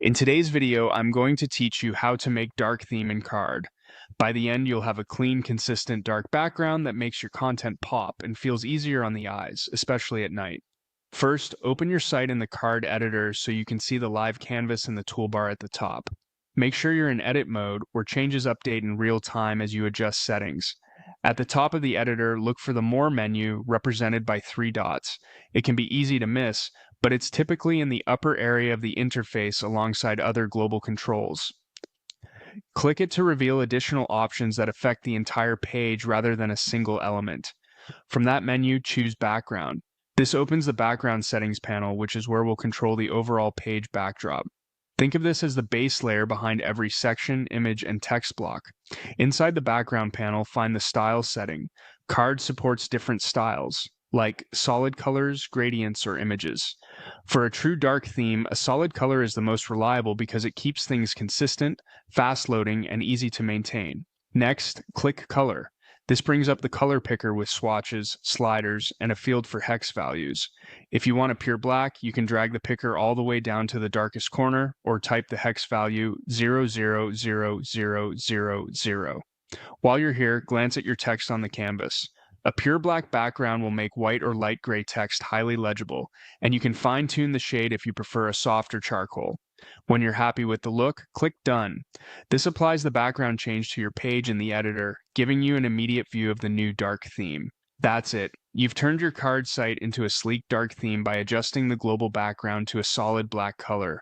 In today's video, I'm going to teach you how to make dark theme in Card. By the end, you'll have a clean, consistent dark background that makes your content pop and feels easier on the eyes, especially at night. First, open your site in the Card editor so you can see the live canvas in the toolbar at the top. Make sure you're in edit mode, where changes update in real time as you adjust settings. At the top of the editor, look for the More menu represented by 3 dots. It can be easy to miss, but it's typically in the upper area of the interface alongside other global controls. Click it to reveal additional options that affect the entire page rather than a single element. From that menu, choose Background. This opens the Background Settings panel, which is where we'll control the overall page backdrop. Think of this as the base layer behind every section, image, and text block. Inside the Background panel, find the Style setting. Card supports different styles, like solid colors, gradients, or images. For a true dark theme, a solid color is the most reliable because it keeps things consistent, fast loading, and easy to maintain. Next, click Color. This brings up the color picker with swatches, sliders, and a field for hex values. If you want a pure black, you can drag the picker all the way down to the darkest corner or type the hex value 000000. While you're here, glance at your text on the canvas. A pure black background will make white or light gray text highly legible, and you can fine-tune the shade if you prefer a softer charcoal. When you're happy with the look, click Done. This applies the background change to your page in the editor, giving you an immediate view of the new dark theme. That's it. You've turned your card site into a sleek dark theme by adjusting the global background to a solid black color.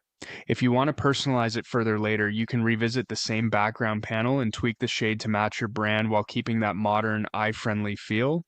If you want to personalize it further later, you can revisit the same background panel and tweak the shade to match your brand while keeping that modern, eye-friendly feel.